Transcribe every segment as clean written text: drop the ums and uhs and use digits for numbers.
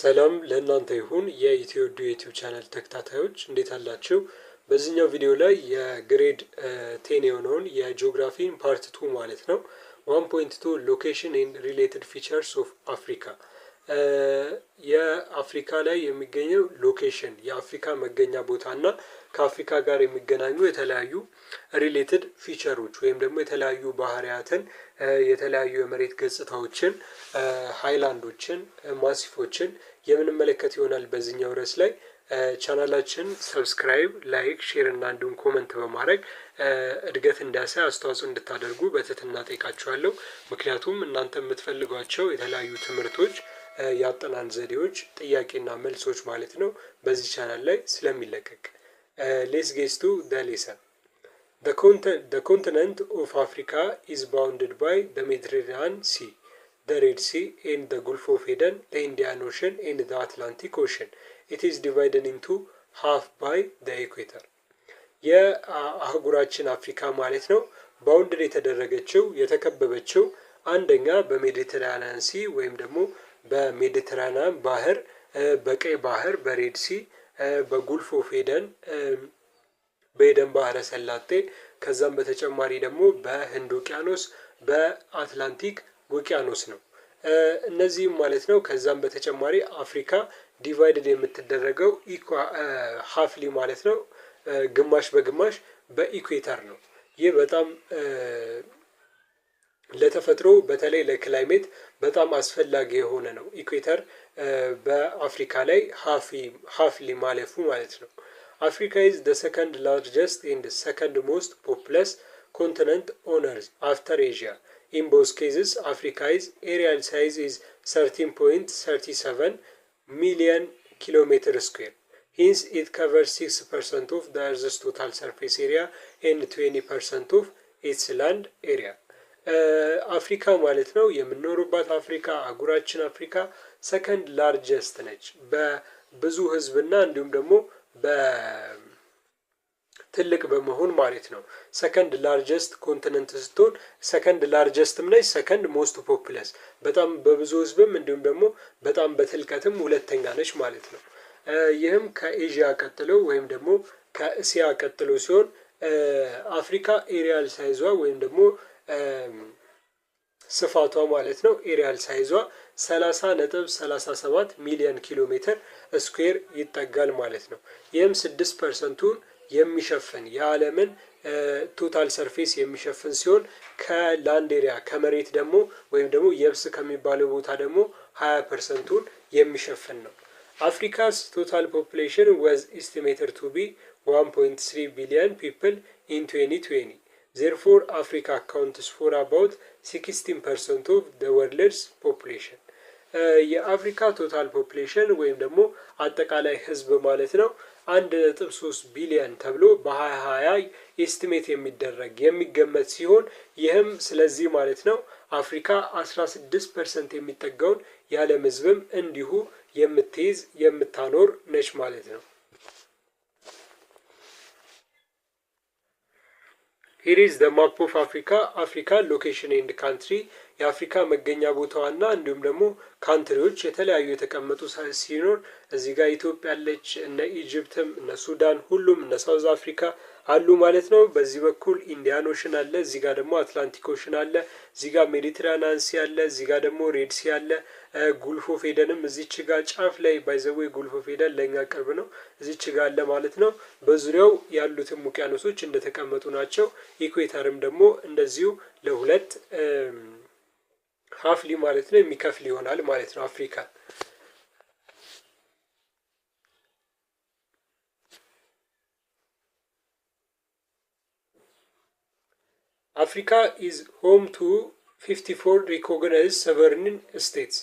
ሰላም ለእናንተ ይሁን የኢትዮዱ ዩቲዩብ ቻናል ተከታታዮች እንዴት አላችሁ? በዚህኛው ቪዲዮ ላይ የግሬድ 10 የሆነውን የጂኦግራፊን ፓርት 2 ማለት ነው 1.2 ሎኬሽን ኤንድ ሪሌትድ ፊቸርስ ኦፍ አፍሪካ የአፍሪካ ላይ የሚገኘው ሎኬሽን የአፍሪካ መገኛ ቦታና ከአፍሪካ ጋር የሚገናኙ የተለያዩ ሪሌትድ ፊቸሮች ወይም ደግሞ የተለያዩ ባህሪያትን የተለያዩ የመሬት ገጽታዎችን ሃይላንዶችን ማሲፎችን የምንመለከት ይሆናል። በዚህኛው ርዕስ ላይ ቻናላችን ሰብስክራይብ ላይክ ሼር እና እንዲሁም ኮመንት በማድረግ እድገት እንዲያሳይ አስተዋጽኦ እንድታደርጉ በትህትና ጠይቃችኋለሁ። ምክንያቱም እናንተ የምትፈልጓቸው የተለያዩ ትምህርቶች ያጠናን ዘዴዎች ጥያቄና መልሶች ማለት ነው በዚህ ቻናል ላይ ስለሚለቀቅ ሌትስ ጌት ቱ ዘ ሌሰን The continent of Africa is bounded by the Mediterranean Sea, the Red Sea and the Gulf of Aden, the Indian Ocean and the Atlantic Ocean. It is divided into half by the equator. የአህጉራችን አፍሪካ ማለት ነው ባውንድድ የተደረገችው የተከበበችው አንደኛ በሜዲትራኒያን ሲ ወይም ደግሞ በሜዲትራኒያን ባህር በቀይ ባህር በሬድ ሲ በጉልፍ ኦፍ ኤደን በኤደን ባህረ ሰላጤ ከዛም በተጨማሪ ደግሞ በህንድ ውቅያኖስ በአትላንቲክ ውቅያኖስ ነው። እነዚህም ማለት ነው ከዛም በተጨማሪ አፍሪካ ዲቫይድድ የምትደረገው ሃፍሊ ማለት ነው ግማሽ በግማሽ በኢኩዌተር ነው። ይህ በጣም ለተፈጥሮ በተለይ ለክላይሜት በጣም አስፈላጊ የሆነ ነው። ኢኩዌተር በአፍሪካ ላይ ሃፍሊ ማለፉ ማለት ነው። Africa is the second largest and second most populous continent on Earth after Asia. In both cases, Africa's areal size is 13.37 million kilometer square. Hence, it covers 6% of the Earth's total surface area and 20% of its land area. አፍሪካ ማለት ነው የምንኖርባት አፍሪካ አህጉራችን አፍሪካ ሰከንድ ላርጀስት ነች በብዙ ህዝብና እንዲሁም ደግሞ በትልቅ በመሆን ማለት ነው። ሰከንድ ላርጀስት ኮንቲነንት ስትሆን ሰከንድ ላርጀስትም ነች ሰከንድ ሞስት ፖፑለስ በጣም በብዙ ህዝብም እንዲሁም ደግሞ በጣም በትልቀትም ሁለተኛ ነች ማለት ነው። ይህም ከኤዥያ ቀጥሎ ወይም ደግሞ ከእስያ ቀጥሎ ሲሆን አፍሪካ ኤሪያል ሳይዟ ወይም ደግሞ ስፋቷ ማለት ነው ኤሪያል ሳይዟ 30.37 ሚሊዮን ኪሎ ሜትር ስኩዌር ይጠጋል ማለት ነው። ይህም 6%ን የሚሸፍን የዓለምን ቶታል ሰርፌስ የሚሸፍን ሲሆን ከላንድ ኤሪያ ከመሬት ደግሞ ወይም ደግሞ የብስ ከሚባለው ቦታ ደግሞ 20%ን የሚሸፍን ነው። አፍሪካስ ቶታል ፖፑሌሽን was estimated to be 1.3 billion people in 2020. Therefore, Africa accounts for about 16% of the world's population. የአፍሪካ ቶታል ፖፑሌሽን ወይም ደግሞ አጠቃላይ ህዝብ ማለት ነው 1.3 ቢሊዮን ተብሎ በ2020 ኤስቲሜት የሚደረግ የሚገመት ሲሆን ይህም ስለዚህ ማለት ነው አፍሪካ 16% የሚጠጋውን የዓለም ህዝብም እንዲሁ የምትይዝ የምታኖር ነች ማለት ነው። Here is the map of Africa, Africa location and country. የአፍሪካ መገኛ ቦታዋና እንዲሁም ደግሞ ካንትሪዎች የተለያዩ የተቀመጡ ሲኖር እዚህ ጋር ኢትዮጵያ አለች እነ ኢጂፕትም እነ ሱዳን ሁሉም እነ ሳውዝ አፍሪካ አሉ ማለት ነው። በዚህ በኩል ኢንዲያን ኦሽን አለ እዚህ ጋር ደግሞ አትላንቲክ ኦሽን አለ እዚህ ጋር ሜዲትራኒያን ሲ አለ እዚህ ጋር ደግሞ ሬድ ሲ አለ ጉልፍ ኦፍ ኤደንም እዚች ጋር ጫፍ ላይ ባይዘዌ ጉልፍ ኦፍ ኤደን ለኛ ቅርብ ነው እዚች ጋር አለ ማለት ነው። በዙሪያው ያሉትም ውቅያኖሶች እንደተቀመጡ ናቸው። ኢኩዌተርም ደግሞ እንደዚሁ ለሁለት ሃፍሊ ማለት ነው የሚከፍል ይሆናል ማለት ነው አፍሪካ። Africa is home to 54 recognized sovereign states.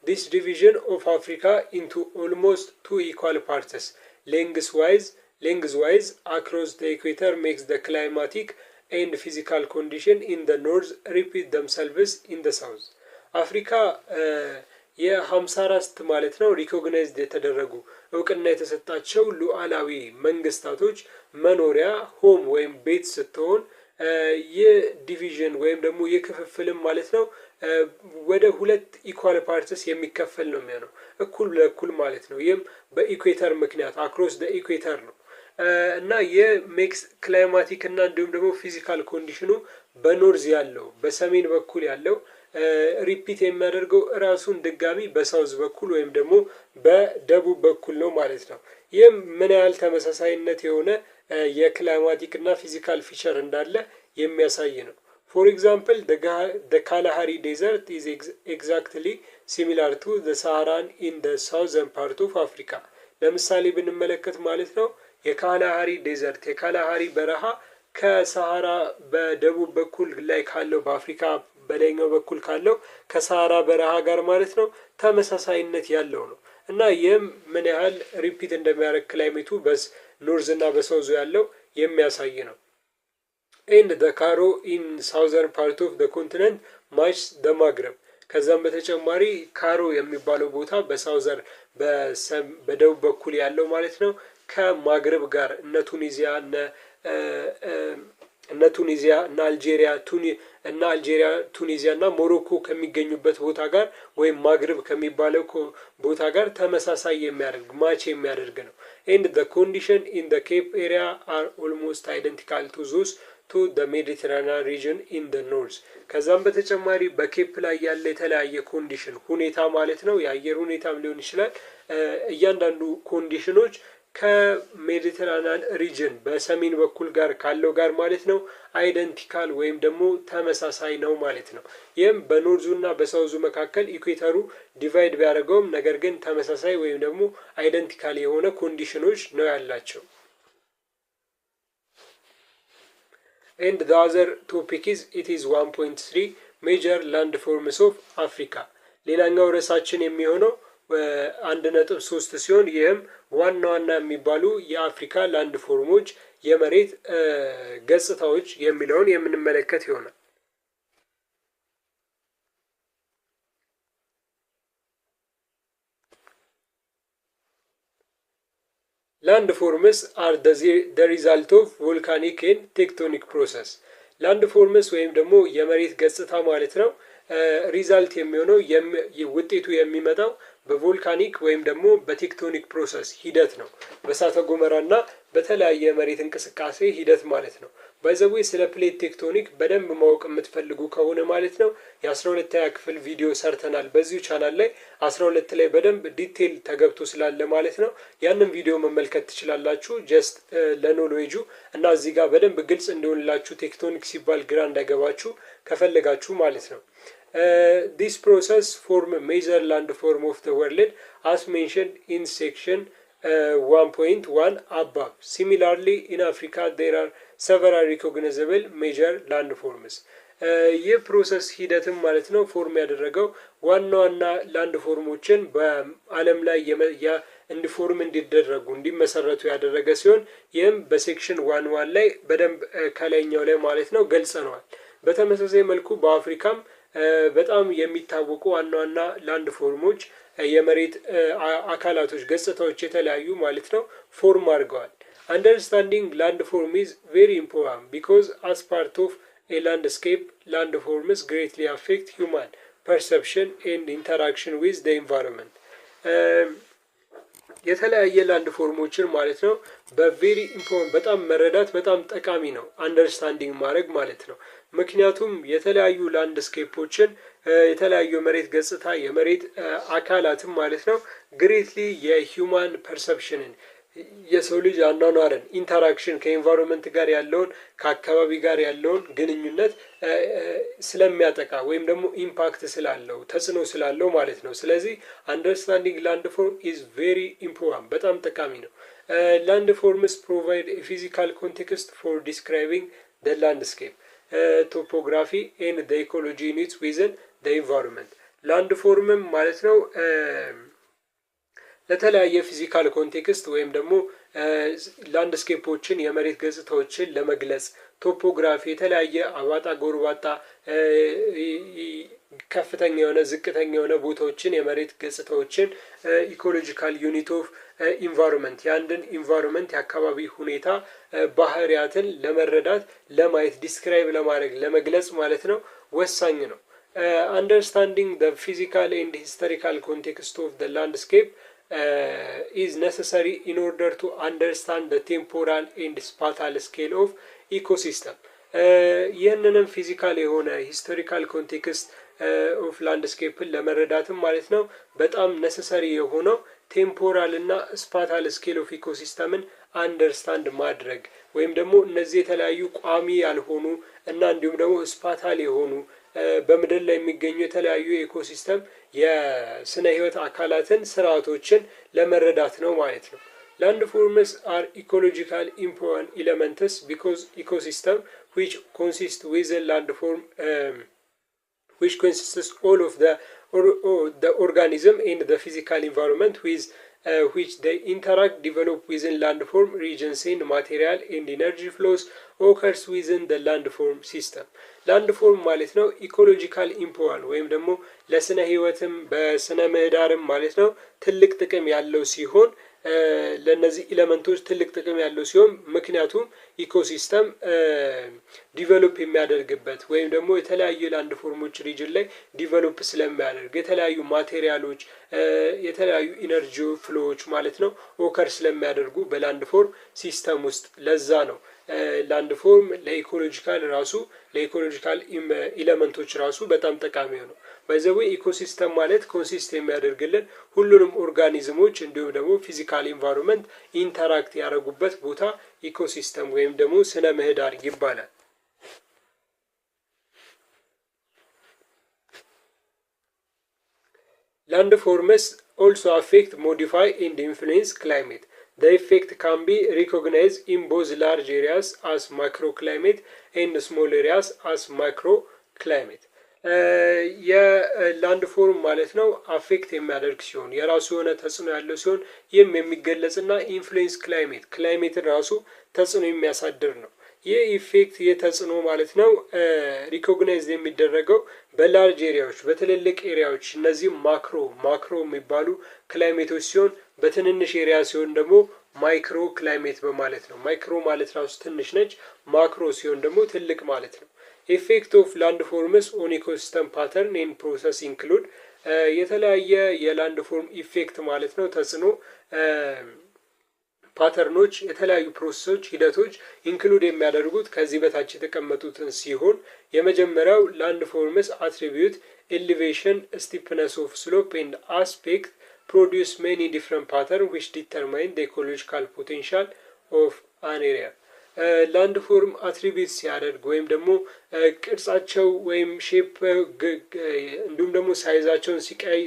This division of Africa into almost two equal parts, lengthwise across the equator makes the climatic and physical condition in the north repeat themselves in the south. አፍሪካ የ54 ማለት ነው ሪኮግናይዝድ የተደረጉ እውቅና የተሰጣቸው ሉዓላዊ መንግስታቶች መኖሪያ ሆም ወይም ቤት ስትሆን የዲቪዥን ወይም ደግሞ የክፍፍልም ማለት ነው ወደ ሁለት ኢኳል ፓርትስ የሚከፈል ነው የሚሆነው እኩል ለእኩል ማለት ነው። ይህም በኢኩዌተር ምክንያት አክሮስ ደ ኢኩዌተር ነው እና የሜክስ ክላይማቲክ እና እንዲሁም ደግሞ ፊዚካል ኮንዲሽኑ በኖርዝ ያለው በሰሜን በኩል ያለው ሪፒት የሚያደርገው ራሱን ድጋሚ በሳውዝ በኩል ወይም ደግሞ በደቡብ በኩል ነው ማለት ነው። ይህም ምን ያህል ተመሳሳይነት የሆነ የክላይማቲክ እና ፊዚካል ፊቸር እንዳለ የሚያሳይ ነው። ፎር ኤግዛምፕል the Kalahari Desert is exactly similar to the Saharan in the southern part of Africa። ለምሳሌ ብንመለከት ማለት ነው የካላሃሪ ዴዘርት የካላሃሪ በረሃ ከሰሃራ በደቡብ በኩል ላይ ካለው በአፍሪካ በላይኛው በኩል ካለው ከሰሃራ በረሃ ጋር ማለት ነው ተመሳሳይነት ያለው ነው እና ይህም ምን ያህል ሪፒት እንደሚያደርግ ክላይሜቱ በኖርዝ እና በሳውዝ ያለው የሚያሳይ ነው። ኤንድ the Karo in southern part of the continent match the Maghreb። ከዛም በተጨማሪ ካሮ የሚባለው ቦታ በሳውዘር በደቡብ በኩል ያለው ማለት ነው ከማግረብ ጋር እነ ቱኒዚያ እነ አልጄሪያ ቱኒዚያ እና ሞሮኮ ከሚገኙበት ቦታ ጋር ወይም ማግረብ ከሚባለው ቦታ ጋር ተመሳሳይ የሚያደርግ ማች የሚያደርግ ነው። and the condition in the Cape area are almost identical to those to the Mediterranean region in the north። ከዛም በተጨማሪ በኬፕ ላይ ያለ የተለያየ ኮንዲሽን ሁኔታ ማለት ነው የአየር ሁኔታም ሊሆን ይችላል እያንዳንዱ ኮንዲሽኖች ከሜዲተራኒያን ሪጅን በሰሜን በኩል ጋር ካለው ጋር ማለት ነው አይደንቲካል ወይም ደግሞ ተመሳሳይ ነው ማለት ነው። ይህም በኖርዙ እና በሳውዙ መካከል ኢኩዌተሩ ዲቫይድ ቢያደርገውም ነገር ግን ተመሳሳይ ወይም ደግሞ አይደንቲካል የሆነ ኮንዲሽኖች ነው ያላቸው። and the other topic is it is 1.3 major landforms of Africa። ሌላኛው ርዕሳችን የሚሆነው 1.3 ሲሆን ይህም ዋና ዋና የሚባሉ የአፍሪካ ላንድ ፎርሞች የመሬት ገጽታዎች የሚለውን የምንመለከት ይሆናል። Land forms are the result of volcanic and tectonic process። ላንድ ፎርምስ ወይም ደግሞ የመሬት ገጽታ ማለት ነው ሪዛልት የሚሆነው ውጤቱ የሚመጣው በቮልካኒክ ወይም ደግሞ በቴክቶኒክ ፕሮሰስ ሂደት ነው። በእሳተ ገሞራና በተለያየ መሬት እንቅስቃሴ ሂደት ማለት ነው። ባይዘዌ ስለ ፕሌት ቴክቶኒክ በደንብ ማወቅ የምትፈልጉ ከሆነ ማለት ነው የ12ኛ ክፍል ቪዲዮ ሰርተናል በዚሁ ቻናል ላይ 12 ላይ በደንብ ዲቴል ተገብቶ ስላለ ማለት ነው ያንን ቪዲዮ መመልከት ትችላላችሁ ጀስት ለኖሌጁ እና እዚህ ጋር በደንብ ግልጽ እንዲሆንላችሁ ቴክቶኒክ ሲባል ግራ እንዳይገባችሁ ከፈለጋችሁ ማለት ነው። This process form a major landform of the world as mentioned in section 1.1 above. Similarly, in Africa there are several recognizable major landforms። ይህ ፕሮሰስ ሂደትም ማለት ነው ፎርም ያደረገው ዋና ዋና ላንድ ፎርሞችን በዓለም ላይ እንዲፎርም እንዲደረጉ እንዲመሰረቱ ያደረገ ሲሆን ይህም በሴክሽን 1.1 ላይ በደንብ ከላይኛው ላይ ማለት ነው ገልጸነዋል። በተመሳሳይ መልኩ በአፍሪካም በጣም የሚታወቁ ዋና ዋና ላንድ ፎርሞች የመሬት አካላቶች ገጽታዎች የተለያዩ ማለት ነው ፎርም አድርገዋል። Understanding landform is very important because as part of a landscape, landforms greatly affect human perception and interaction with the environment። የተለያየ ላንድ ፎርሞችን ማለት ነው በቬሪ ኢምፖርታንት በጣም መረዳት በጣም ጠቃሚ ነው አንደርስታንዲንግ ማድረግ ማለት ነው። ምክንያቱም የተለያዩ ላንድስኬፖችን የተለያዩ መሬት ገጽታ የመሬት አካላትም ማለት ነው ግሬትሊ የሂውማን ፐርሰፕሽንን የሰው ልጅ አኗኗርን ኢንተራክሽን ከኤንቫይሮንመንት ጋር ያለውን ከአካባቢ ጋር ያለውን ግንኙነት ስለሚያጠቃ ወይም ደግሞ ኢምፓክት ስላለው ተጽዕኖ ስላለው ማለት ነው። ስለዚህ አንደርስታንዲንግ ላንድፎርም ኢዝ ቬሪ ኢምፖርታንት በጣም ጠቃሚ ነው። ላንድፎርምስ ፕሮቫይድ ፊዚካል ኮንቴክስት ፎር ዲስክራይቢንግ ዘ ላንድስኬፕ ቶፖግራፊ ኤንድ ዘ ኢኮሎጂ ዩኒትስ ዊዝን ዘ ኢንቫይሮንመንት። ላንድፎርምም ማለት ነው ለተለያየ ፊዚካል ኮንቴክስት ወይም ደግሞ ላንድስኬፖችን የመሬት ገጽታዎችን ለመግለጽ ቶፖግራፊ የተለያየ አባጣ ጎርባጣ ከፍተኛ የሆነ ዝቅተኛ የሆነ ቦታዎችን የመሬት ገጽታዎችን ኢኮሎጂካል ዩኒት ኦፍ ኢንቫይሮንመንት የአንድን ኢንቫይሮንመንት የአካባቢ ሁኔታ ባህሪያትን ለመረዳት ለማየት ዲስክራይብ ለማድረግ ለመግለጽ ማለት ነው ወሳኝ ነው። understanding the physical and historical context of the landscape is necessary in order to understand the temporal and spatial scale of ecosystem. ይህንንም ፊዚካል የሆነ ሂስቶሪካል ኮንቴክስት ኦፍ ላንድስኬፕን ለመረዳትም ማለት ነው በጣም ነሰሰሪ የሆነው ቴምፖራል እና ስፓታል ስኬል ኦፍ ኢኮሲስተምን አንደርስታንድ ማድረግ ወይም ደግሞ እነዚህ የተለያዩ ቋሚ ያልሆኑ እና እንዲሁም ደግሞ ስፓታል የሆኑ በምድር ላይ የሚገኙ የተለያዩ ኢኮሲስተም የስነ ህይወት አካላትን ስርዓቶችን ለመረዳት ነው ማለት ነው። Landforms are ecological important elements because ecosystem which consist within landform which consists all of the organism and the physical environment with which they interact develop within landform regions and material and energy flows occurs within the landform system. landform ማለት ነው ኢኮሎጂካል ኢምፖርታንት ወይም ደግሞ ለስነ ህይወትም በስነ ምህዳርም ማለት ነው ትልቅ ጥቅም ያለው ሲሆን ለነዚህ ኤሌመንቶች ትልቅ ጥቅም ያለው ሲሆን ምክንያቱም ኢኮሲስተም ዲቨሎፕ የሚያደርግበት ወይም ደግሞ የተለያዩ ላንድ ፎርሞች ሪጅን ላይ ዲቨሎፕ ስለሚያደርግ የተለያዩ ማቴሪያሎች የተለያዩ ኢነርጂ ፍሎዎች ማለት ነው ኦከር ስለሚያደርጉ በላንድ ፎርም ሲስተም ውስጥ ለዛ ነው ላንድ ፎርም ለኢኮሎጂካል ራሱ ለኢኮሎጂካል ኤሌመንቶች ራሱ በጣም ጠቃሚ ነው። በዘው ኢኮሲስተም ማለት ኮንሲስት የሚያደርግልን ሁሉንም ኦርጋኒዝሞች እንዲሁም ደግሞ ፊዚካል ኢንቫይሮንመንት ኢንተራክት ያደርጉበት ቦታ ኢኮሲስተም ወይም ደግሞ ስነ ምህዳር ይባላል። landforms also affect, modify and influence climate. The effect can be recognized in both large areas as microclimate and small areas as microclimate. የላንድ ፎርም ማለት ነው አፌክት የሚያደርግ ሲሆን የራሱ የሆነ ተጽዕኖ ያለው ሲሆን ይህም የሚገለጽና ኢንፍሉዌንስ ክላይሜት ራሱ ተጽዕኖ የሚያሳድር ነው። ይህ ኢፌክት የተጽዕኖ ማለት ነው ሪኮግናይዝ የሚደረገው በላርጅ ኤሪያዎች በትልልቅ ኤሪያዎች እነዚህ ማክሮ የሚባሉ ክላይሜቶች ሲሆን በትንንሽ ኤሪያ ሲሆን ደግሞ ማይክሮ ክላይሜት በማለት ነው። ማይክሮ ማለት ራሱ ትንሽ ነች፣ ማክሮ ሲሆን ደግሞ ትልቅ ማለት ነው። ኢፌክት ኦፍ ላንድ ፎርምስ ኦን ኢኮሲስተም ፓተርን ኤንድ ፕሮሰስ ኢንክሉድ የተለያየ የላንድ ፎርም ኢፌክት ማለት ነው ተጽዕኖ ፓተርኖች የተለያዩ ፕሮሰሶች ሂደቶች ኢንክሉድ የሚያደርጉት ከዚህ በታች የተቀመጡትን ሲሆን የመጀመሪያው ላንድ ፎርምስ አትሪቢዩት ኤሊቬሽን ስቲፕነስ ኦፍ ስሎፕ ኤንድ አስፔክት produce many different patterns which determine the ecological potential of an area. ላንድ ፎርም አትሪቢዩት ሲያደርግ ወይም ደግሞ ቅርጻቸው ወይም ሼፕ እንዲሁም ደግሞ ሳይዛቸውን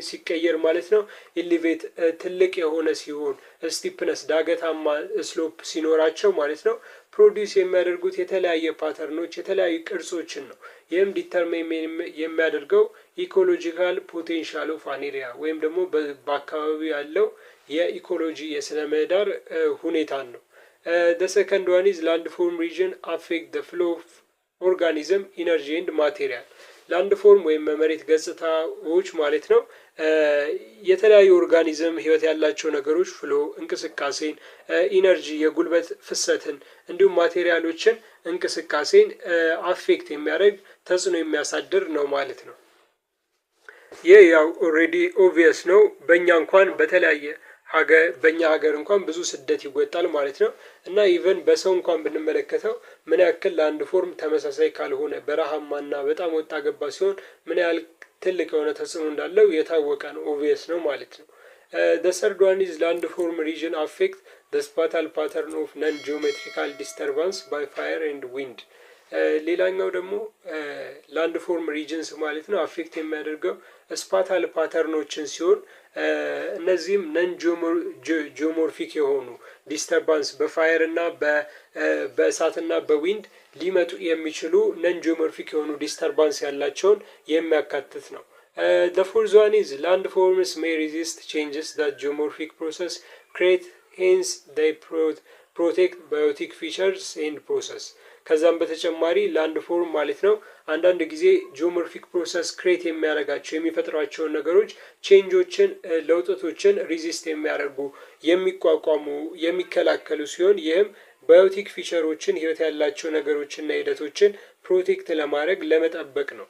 ሲቀየር ማለት ነው ኤሊቬት ትልቅ የሆነ ሲሆን ስቲፕነስ ዳገታማ ስሎፕ ሲኖራቸው ማለት ነው ፕሮዲዩስ የሚያደርጉት የተለያየ ፓተርኖች የተለያዩ ቅርጾችን ነው። ይህም ዲተርሚን የሚያደርገው ኢኮሎጂካል ፖቴንሻል ኦፍ አን ኤሪያ ወይም ደግሞ በአካባቢው ያለው የኢኮሎጂ የስነ ምህዳር ሁኔታን ነው። The second one is landform region affect the flow of organism, energy and material. landform ወይም መሬት ገጽታዎች ማለት ነው የተለያዩ ኦርጋኒዝም ህይወት ያላቸው ነገሮች ፍሎ እንቅስቃሴን ኢነርጂ የጉልበት ፍሰትን እንዲሁም ማቴሪያሎችን እንቅስቃሴን አፌክት የሚያደርግ ተጽዕኖ የሚያሳድር ነው ማለት ነው። ይህ ያው ኦሬዲ ኦብቪየስ ነው። በእኛ እንኳን በተለያየ በእኛ ሀገር እንኳን ብዙ ስደት ይወጣል ማለት ነው እና ኢቨን በሰው እንኳን ብንመለከተው ምን ያክል ላንድ ፎርም ተመሳሳይ ካልሆነ በረሃማና በጣም ወጣ ገባ ሲሆን ምን ያህል ትልቅ የሆነ ተጽዕኖ እንዳለው የታወቀ ነው ኦብቪየስ ነው ማለት ነው። the third one is landform region affect the spatial pattern of non-geometrical disturbance by fire and wind. ሌላኛው ደግሞ ላንድፎርም ሪጅንስ ማለት ነው አፌክት የሚያደርገው ስፓታል ፓተርኖችን ሲሆን እነዚህም ነን ጂኦሞርፊክ የሆኑ ዲስተርባንስ በፋየር እና በእሳትና በዊንድ ሊመጡ የሚችሉ ነን ጂኦሞርፊክ የሆኑ ዲስተርባንስ ያላቸውን የሚያካትት ነው። the fourth one is landforms may resist changes that geomorphic process create, hence they protect biotic features and process. ከዛም በተጨማሪ ላንድ ፎርም ማለት ነው አንዳንድ ጊዜ ጂኦሞርፊክ ፕሮሰስ ክሬት የሚያደርጋቸው የሚፈጥሯቸው ነገሮች ቼንጆችን ለውጦችን ሪዚስት የሚያደርጉ የሚቋቋሙ የሚከላከሉ ሲሆን ይህም ባዮቲክ ፊቸሮችን ህይወት ያላቸው ነገሮችና ሂደቶችን ፕሮቴክት ለማድረግ ለመጠበቅ ነው።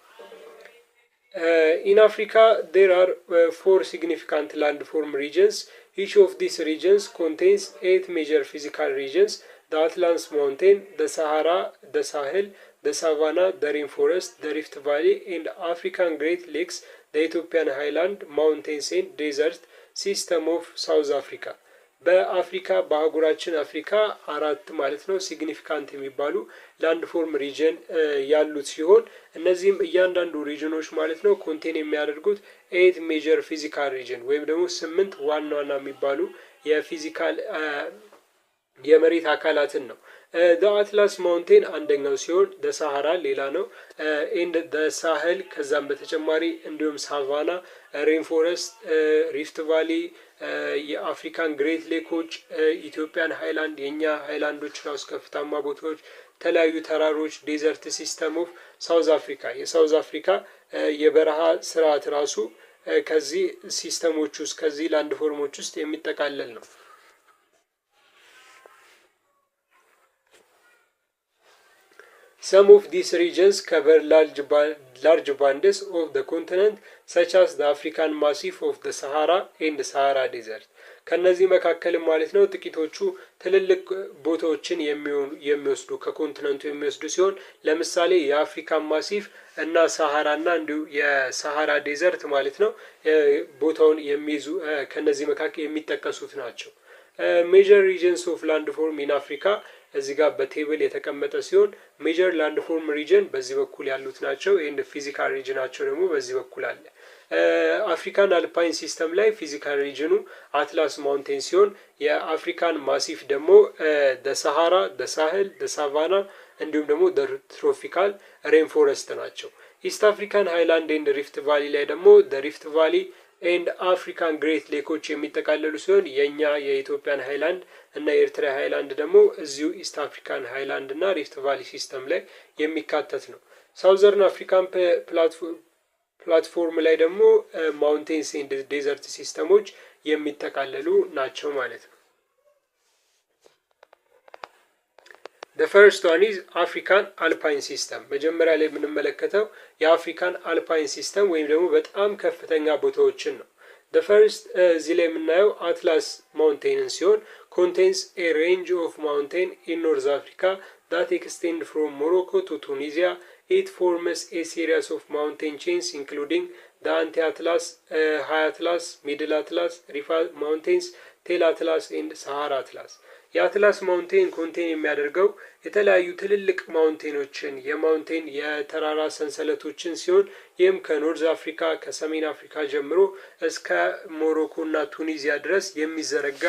In Africa, there are 4 significant landform regions. Each of these regions contains 8 major physical regions: the Atlas Mountain, the Sahara, the Sahel, the Savannah, the Rainforest, the Rift Valley, and African Great Lakes, the Ethiopian Highland Mountains and Desert System of South Africa. በአፍሪካ በአህጉራችን አፍሪካ 4 ማለት ነው ሲግኒፊካንት የሚባሉ ላንድ ፎርም ሪጅን ያሉት ሲሆን እነዚህም እያንዳንዱ ሪጅኖች ማለት ነው ኮንቴን የሚያደርጉት 8 ሜጀር ፊዚካል ሪጅን ወይም ደግሞ 8 ዋና ዋና የሚባሉ የፊዚካል የመሬት አካላትን ነው። አትላስ ማውንቴን አንደኛው ሲሆን ሰሃራ ሌላ ነው። ኤንድ ሳህል ከዛም በተጨማሪ እንዲሁም ሳቫና፣ ሬንፎረስት፣ ሪፍት ቫሊ፣ የአፍሪካን ግሬት ሌኮች፣ ኢትዮጵያን ሃይላንድ የኛ ሃይላንዶች ራሱ ከፍታማ ቦታዎች፣ የተለያዩ ተራሮች፣ ዴዘርት ሲስተም ኦፍ ሳውዝ አፍሪካ የሳውዝ አፍሪካ የበረሃ ስርዓት ራሱ ከዚህ ሲስተሞች ውስጥ ከዚህ ላንድ ፎርሞች ውስጥ የሚጠቃለል ነው። Some of these regions cover large bands of the continent, such as the African Massif of the Sahara and the Sahara Desert. ከነዚህ መካከልም ማለት ነው ጥቂቶቹ ትልልቅ ቦታዎችን የሚወስዱ ከኮንቲነንቱ የሚወስዱ ሲሆን ለምሳሌ የአፍሪካን ማሲፍ እና ሳሃራና እንዲሁ የሳሃራ ዴዘርት ማለት ነው ቦታውን የሚይዙ ከነዚህ መካከል የሚጠቀሱት ናቸው። ሜጀር ሪጅንስ ኦፍ ላንድ ፎርም ኢን አፍሪካ እዚህ ጋር በቴብል የተቀመጠ ሲሆን ሜጀር ላንድ ፎርም ሪጅን በዚህ በኩል ያሉት ናቸው። ኤንድ ፊዚካል ሪጅናቸው ደግሞ በዚህ በኩል አለ። አፍሪካን አልፓይን ሲስተም ላይ ፊዚካል ሪጅኑ አትላስ ማውንቴን ሲሆን የአፍሪካን ማሲፍ ደግሞ ሰሃራ፣ ሳህል፣ ሳቫና እንዲሁም ደግሞ ትሮፒካል ሬንፎረስት ናቸው። ኢስት አፍሪካን ሃይላንድ ኤንድ ሪፍት ቫሊ ላይ ደግሞ ሪፍት ቫሊ ኤንድ አፍሪካን ግሬት ሌኮች የሚጠቃለሉ ሲሆን የኛ የኢትዮጵያን ሃይላንድ እና የኤርትራ ሃይላንድ ደግሞ እዚሁ ኢስት አፍሪካን ሃይላንድ እና ሪፍት ቫሊ ሲስተም ላይ የሚካተት ነው። ሳውዘርን አፍሪካን ፕላትፎርም ላይ ደግሞ ማውንቴንስ ኤንድ ዴዘርት ሲስተሞች የሚጠቃለሉ ናቸው ማለት ነው። The first one is African Alpine System መጀመሪያ ላይ የምንመለከተው የአፍሪካን አልፓይን ሲስተም ወይም ደግሞ በጣም ከፍተኛ ቦታዎችን ነው። The first እዚህ ላይ የምናየው አትላስ ማውንቴንን ሲሆን contains a range of mountain in North Africa that extend from Morocco to Tunisia. It forms a series of mountain chains including the Anti-Atlas, High Atlas, Middle Atlas, Rifa Mountains, Tail Atlas and Sahara Atlas. የአትላስ ማውንቴን ኮንቴን የሚያደርገው የተለያዩ ትልልቅ ማውንቴኖችን የማውንቴን የተራራ ሰንሰለቶችን ሲሆን ይህም ከኖርዝ አፍሪካ ከሰሜን አፍሪካ ጀምሮ እስከ ሞሮኮ እና ቱኒዚያ ድረስ የሚዘረጋ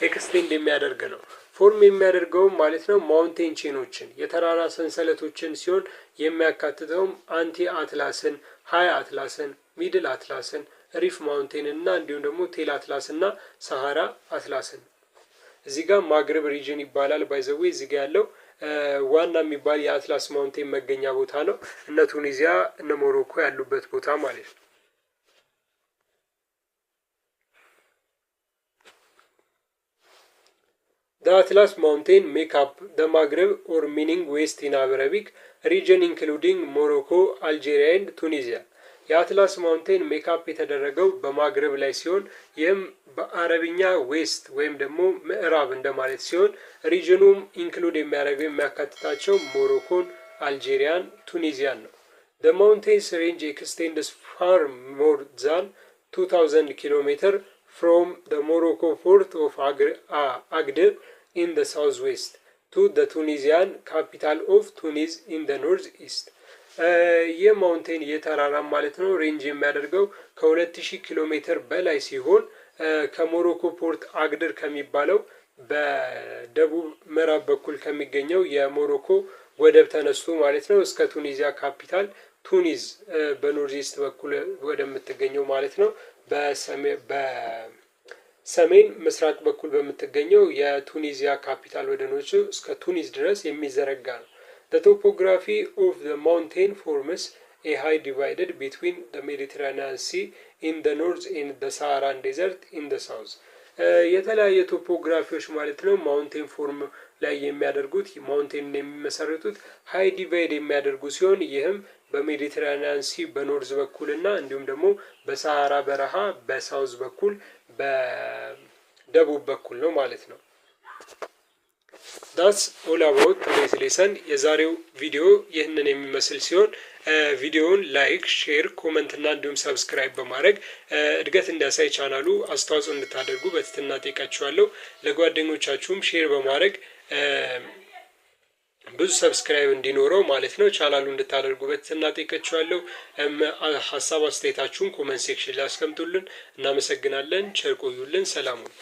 ኤክስቴንድ የሚያደርግ ነው። ፎርም የሚያደርገው ማለት ነው ማውንቴን ቼኖችን የተራራ ሰንሰለቶችን ሲሆን የሚያካትተውም አንቲ አትላስን፣ ሃይ አትላስን፣ ሚድል አትላስን፣ ሪፍ ማውንቴን እና እንዲሁም ደግሞ ቴል አትላስ እና ሰሃራ አትላስን። እዚህ ጋር ማግረብ ሪጅን ይባላል። ባይዘዌ እዚህ ጋር ያለው ዋና የሚባል የአትላስ ማውንቴን መገኛ ቦታ ነው። እነ ቱኒዚያ እነ ሞሮኮ ያሉበት ቦታ ማለት ነው። The Atlas Mountain make up the Maghreb or meaning West in Arabic region including Morocco, Algeria and Tunisia. የአትላስ ማውንቴን ሜካፕ የተደረገው በማግረብ ላይ ሲሆን ይህም በአረብኛ ዌስት ወይም ደግሞ ምዕራብ እንደማለት ሲሆን ሪጅኑም ኢንክሉድ የሚያደርገው የሚያካትታቸው ሞሮኮን፣ አልጄሪያን፣ ቱኒዚያን ነው። The mountains range extends far more than 2000 km from the Morocco port of Agder in the southwest to the Tunisian capital of Tunis in the northeast. የማውንቴን የተራራ ማለት ነው ሬንጅ የሚያደርገው ከ2000 ኪሎ ሜትር በላይ ሲሆን ከሞሮኮ ፖርት አግድር ከሚባለው በደቡብ ምዕራብ በኩል ከሚገኘው የሞሮኮ ወደብ ተነስቶ ማለት ነው እስከ ቱኒዚያ ካፒታል ቱኒዝ በኖርዝ ኢስት በኩል ወደምትገኘው ማለት ነው በሰሜን ምስራቅ በኩል በምትገኘው የቱኒዚያ ካፒታል ወደ ኖርዝ እስከ ቱኒዝ ድረስ የሚዘረጋ ነው። The topography of the mountain forms a high divided between the Mediterranean Sea in the north and the Saharan Desert in the south. የተለያየ ቶፖግራፊዎች ማለት ነው ማውንቴን ፎርም ላይ የሚያደርጉት ማውንቴን የሚመሰርቱት ሃይ ዲቫይድ የሚያደርጉ ሲሆን ይህም በሜዲትራኒያን ሲ በኖርዝ በኩልና እንዲሁም ደግሞ በሰሃራ በረሃ በሳውዝ በኩል በደቡብ በኩል ነው ማለት ነው። that's all about today's lesson የዛሬው ቪዲዮ ይህንን የሚመስል ሲሆን ቪዲዮውን ላይክ ሼር ኮሜንት እና እንዲሁም ሰብስክራይብ በማድረግ እድገት እንዲያሳይ ቻናሉ አስተዋጽኦ እንድታደርጉ በትህትና ጠይቃችኋለሁ። ለጓደኞቻችሁም ሼር በማድረግ ብዙ ሰብስክራይብ እንዲኖረው ማለት ነው ቻናሉ እንድታደርጉ በትህትና ጠይቃችኋለሁ። ሐሳብ አስተያየታችሁን ኮሜንት ሴክሽን ላይ አስቀምጡልን። እናመሰግናለን። ቸር ቆዩልን። ሰላም ሁኑ።